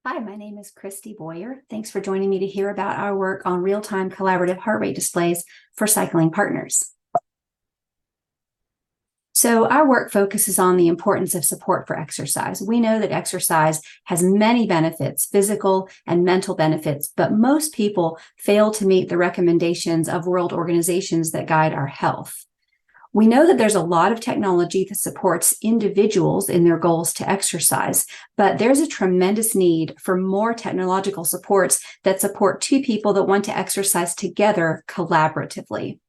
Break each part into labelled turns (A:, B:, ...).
A: Hi, my name is Kristy Boyer. Thanks for joining me to hear about our work on real-time collaborative heart rate displays for cycling partners. So our work focuses on the importance of support for exercise. We know that exercise has many benefits, physical and mental benefits, but most people fail to meet the recommendations of world organizations that guide our health. We know that there's a lot of technology that supports individuals in their goals to exercise, but there's a tremendous need for more technological supports that support two people that want to exercise together collaboratively.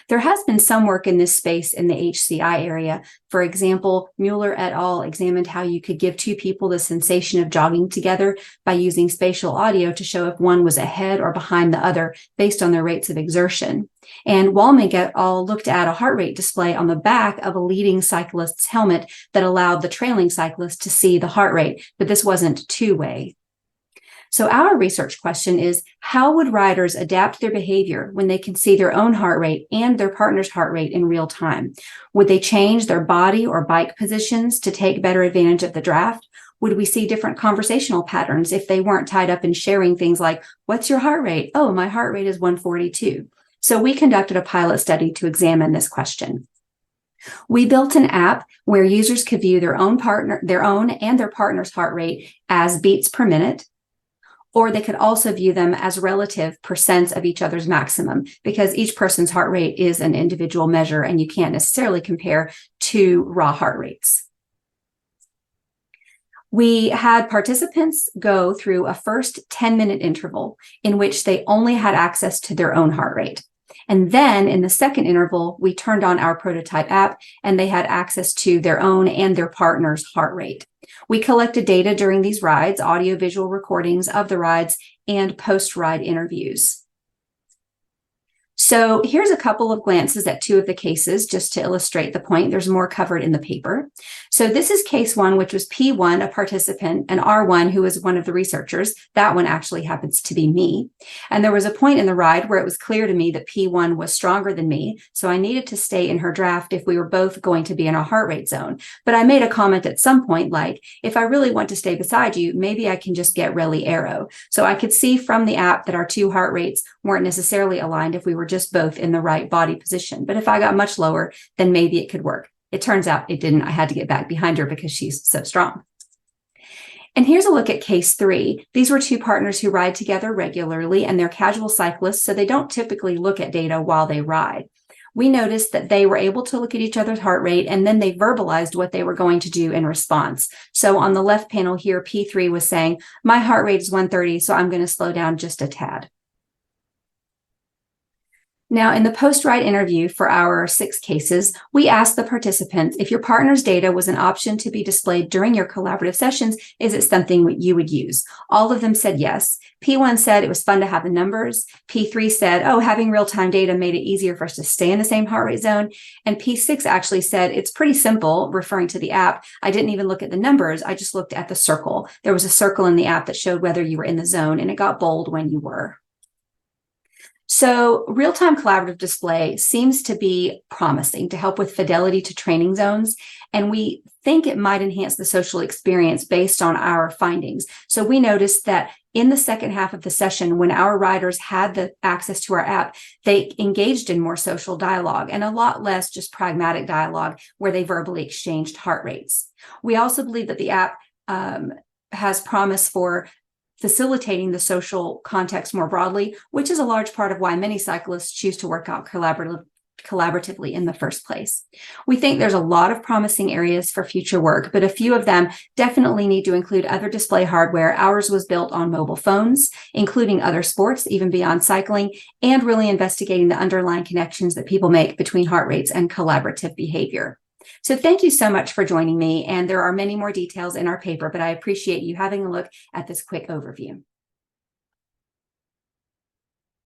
A: There has been some work in this space in the HCI area. For example, Mueller et al. Examined how you could give two people the sensation of jogging together by using spatial audio to show if one was ahead or behind the other based on their rates of exertion. And Walmink et al. Looked at a heart rate display on the back of a leading cyclist's helmet that allowed the trailing cyclist to see the heart rate, but this wasn't two-way. So our research question is, how would riders adapt their behavior when they can see their own heart rate and their partner's heart rate in real time? Would they change their body or bike positions to take better advantage of the draft? Would we see different conversational patterns if they weren't tied up in sharing things like, what's your heart rate? Oh, my heart rate is 142. So we conducted a pilot study to examine this question. We built an app where users could view their own and their partner's heart rate as beats per minute, or they could also view them as relative percents of each other's maximum, because each person's heart rate is an individual measure and you can't necessarily compare two raw heart rates. We had participants go through a first 10-minute interval in which they only had access to their own heart rate. And then in the second interval, we turned on our prototype app and they had access to their own and their partner's heart rate. We collected data during these rides, audio-visual recordings of the rides, and post-ride interviews. So here's a couple of glances at two of the cases just to illustrate the point. There's more covered in the paper. So this is case one, which was P1, a participant, and R1, who was one of the researchers. That one actually happens to be me. And there was a point in the ride where it was clear to me that P1 was stronger than me, so I needed to stay in her draft if we were both going to be in a heart rate zone. But I made a comment at some point like, if I really want to stay beside you, maybe I can just get really aero. So I could see from the app that our two heart rates weren't necessarily aligned if we were just both in the right body position. But if I got much lower, then maybe it could work. It turns out it didn't. I had to get back behind her because she's so strong. And here's a look at case three. These were two partners who ride together regularly, and they're casual cyclists, so they don't typically look at data while they ride. We noticed that they were able to look at each other's heart rate, and then they verbalized what they were going to do in response. So on the left panel here, P3 was saying, my heart rate is 130, so I'm going to slow down just a tad. Now, in the post-ride interview for our 6 cases, we asked the participants, if your partner's data was an option to be displayed during your collaborative sessions, is it something you would use? All of them said yes. P1 said it was fun to have the numbers. P3 said, oh, having real-time data made it easier for us to stay in the same heart rate zone. And P6 actually said, it's pretty simple, referring to the app. I didn't even look at the numbers. I just looked at the circle. There was a circle in the app that showed whether you were in the zone, and it got bold when you were. So real-time collaborative display seems to be promising to help with fidelity to training zones, and we think it might enhance the social experience based on our findings. So we noticed that in the second half of the session, when our riders had the access to our app, they engaged in more social dialogue and a lot less just pragmatic dialogue where they verbally exchanged heart rates. We also believe that the app has promise for facilitating the social context more broadly, which is a large part of why many cyclists choose to work out collaboratively in the first place. We think there's a lot of promising areas for future work, but a few of them definitely need to include other display hardware. Ours was built on mobile phones, including other sports, even beyond cycling, and really investigating the underlying connections that people make between heart rates and collaborative behavior. So thank you so much for joining me, and there are many more details in our paper, but I appreciate you having a look at this quick overview.